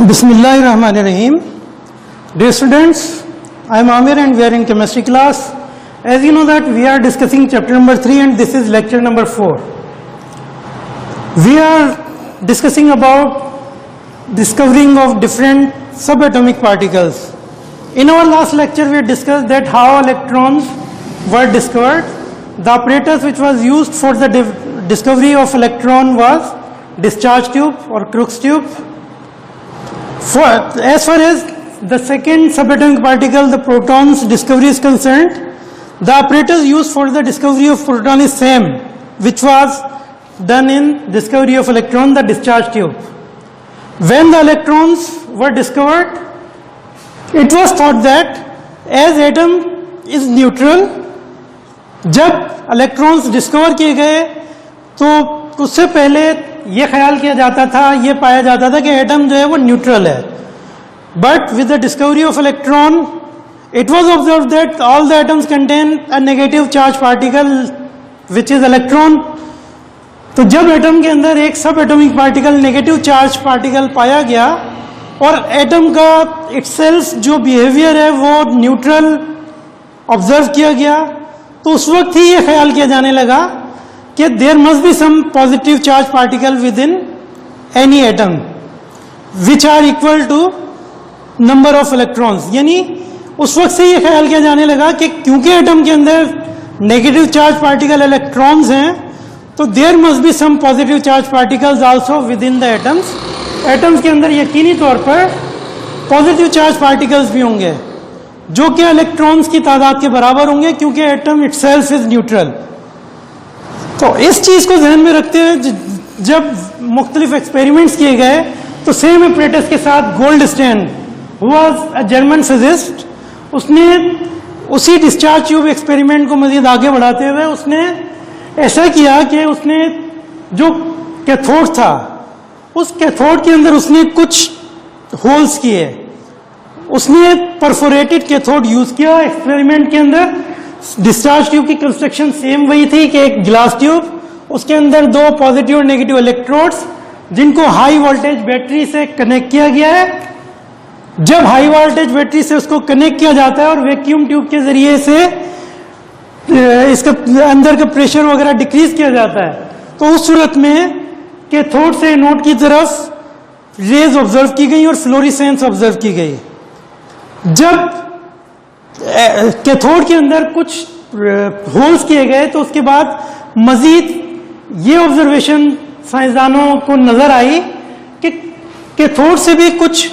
Bismillahirrahmanirrahim. Dear students, I am Amir and we are in chemistry class. As you know that we are discussing chapter number 3 and this is lecture number 4. We are discussing about discovering of different subatomic particles. In our last lecture we discussed that how electrons were discovered. The apparatus which was used for the discovery of electron was discharge tube or Crookes tube. As far as the second subatomic particle, the proton's discovery is concerned, the apparatus used for the discovery of proton is same, which was done in discovery of electron, the discharge tube. When the electrons were discovered, it was thought that as atom is neutral, जब electrons discover किए गए तो उससे पहले ये ख्याल किया जाता था, ये पाया जाता था कि एटम जो है वो न्यूट्रल है. But with the discovery of electron it was observe that all the atoms contain a negative charge particle which is electron. तो जब एटम के अंदर एक सब atomic particle negative charge particle पाया गया और एटम का इटसेल्फ जो बिहेवियर है वो न्यूट्रल ऑब्जर्व किया गया, तो उस वक्त ही ये ख्याल किया जाने लगा कि there must be some positive charge particle within any atom which are equal to number of electrons. यानी उस वक्त से ये ख्याल किया जाने लगा कि क्योंकि एटम के अंदर नेगेटिव चार्ज पार्टिकल इलेक्ट्रॉन्स हैं तो there must be some positive charge particles also within the atoms. Atoms के अंदर यकीनी तौर पर पॉजिटिव चार्ज पार्टिकल्स भी होंगे जो कि इलेक्ट्रॉन्स की तादाद के बराबर होंगे क्योंकि एटम इटसेल्फ इज न्यूट्रल. तो इस चीज को ध्यान में रखते हुए जब मुख्तलिफ एक्सपेरिमेंट्स किए गए तो सेम apparatus के साथ Goldstein who was a German physicist, उसने उसी डिस्चार्ज ट्यूब एक्सपेरिमेंट को मजीद आगे बढ़ाते हुए उसने ऐसा किया कि उसने जो कैथोड था उस कैथोड के अंदर उसने कुछ होल्स किए. उसने परफोरेटेड कैथोड यूज किया एक्सपेरिमेंट के अंदर. डिस्चार्ज ट्यूब की कंस्ट्रक्शन सेम वही थी कि एक ग्लास ट्यूब, उसके अंदर दो पॉजिटिव और नेगेटिव इलेक्ट्रोड्स जिनको हाई वोल्टेज बैटरी से कनेक्ट किया गया है. जब हाई वोल्टेज बैटरी से उसको कनेक्ट किया जाता है और वैक्यूम ट्यूब के जरिए से इसका अंदर का प्रेशर वगैरह डिक्रीज किया जाता है, तो उस सूरत में कैथोड से एनोड की तरफ रेज ऑब्जर्व की गई और फ्लोरिसेंस ऑब्जर्व की गई. जब कैथोड के अंदर कुछ होल्स किए गए तो उसके बाद मजीद ये ऑब्जर्वेशन साइंसदानों को नजर आई कि कैथोड से भी कुछ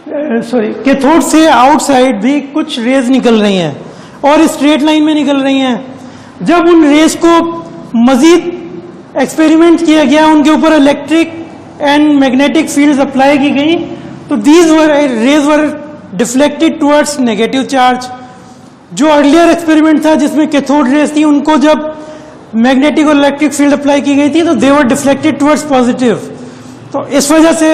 कैथोड से आउटसाइड भी कुछ रेज निकल रही हैं और स्ट्रेट लाइन में निकल रही हैं. जब उन रेज को मजीद एक्सपेरिमेंट किया गया, उनके ऊपर electric and magnetic fields apply की गई, तो these raise were deflected towards negative charge. जो अर्लियर एक्सपेरिमेंट था जिसमें कैथोड रेज थी उनको जब मैग्नेटिक और इलेक्ट्रिक फील्ड अप्लाई की गई थी तो दे वर डिफ्लेक्टेड टुवर्ड्स पॉजिटिव. तो इस वजह से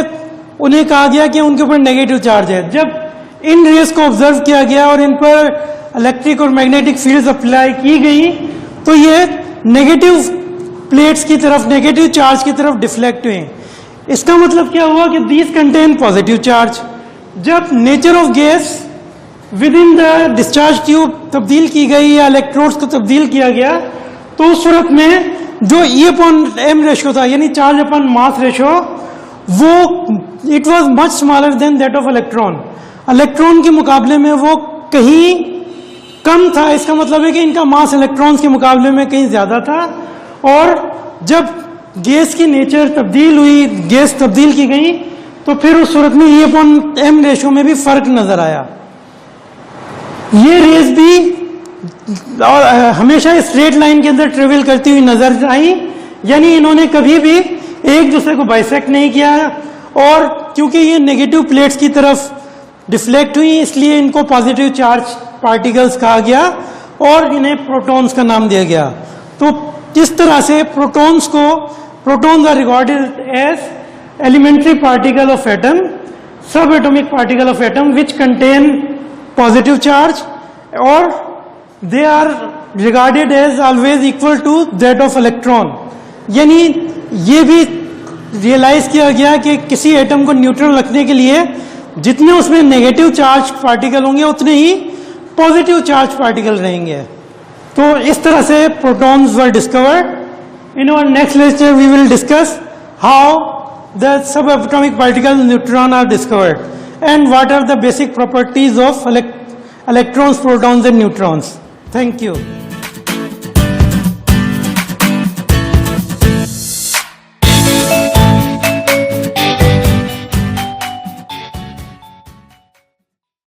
उन्हें कहा गया कि उनके ऊपर नेगेटिव चार्ज है. जब इन रेज को ऑब्जर्व किया गया और इन पर इलेक्ट्रिक और मैग्नेटिक फील्ड्स अप्लाई की गई तो ये नेगेटिव प्लेट्स की तरफ, नेगेटिव चार्ज की तरफ डिफ्लेक्ट हुए. इसका मतलब क्या हुआ कि दीज कंटेन पॉजिटिव चार्ज. जब nature of gas with in the discharge tube तब्दील की गई या इलेक्ट्रोड्स को तब्दील किया गया तो उस सूरत में जो E/m रेशो था यानी चार्ज अपॉन मास रेशो वो it was much smaller than that of electron. Electron के मुकाबले में वो कहीं कम था. इसका मतलब है कि इनका मास इलेक्ट्रॉन्स के मुकाबले में कहीं ज्यादा था. और जब गैस की नेचर तब्दील हुई, गैस तब्दील की गई तो फिर उस सूरत में E/m रेशो में भी फर्क नजर आया. ये रेस भी और हमेशा स्ट्रेट लाइन के अंदर ट्रेवल करती हुई नजर आई, यानी इन्होंने कभी भी एक दूसरे को बाइसेक्ट नहीं किया. और क्योंकि ये नेगेटिव प्लेट्स की तरफ डिफ्लेक्ट हुई इसलिए इनको पॉजिटिव चार्ज पार्टिकल्स कहा गया और इन्हें प्रोटॉन्स का नाम दिया गया. तो इस तरह से protons are regarded as elementary particle of atom, subatomic particle of atom which contain positive charge और they are regarded as always equal to that of electron. यानी ये भी रियलाइज किया गया कि किसी एटम को न्यूट्रल रखने के लिए जितने उसमें नेगेटिव चार्ज पार्टिकल होंगे उतने ही पॉजिटिव चार्ज पार्टिकल रहेंगे. तो इस तरह से protons were discovered. In our next lecture we will discuss how the subatomic particles neutron are discovered and what are the basic properties of electrons, protons and neutrons. Thank you.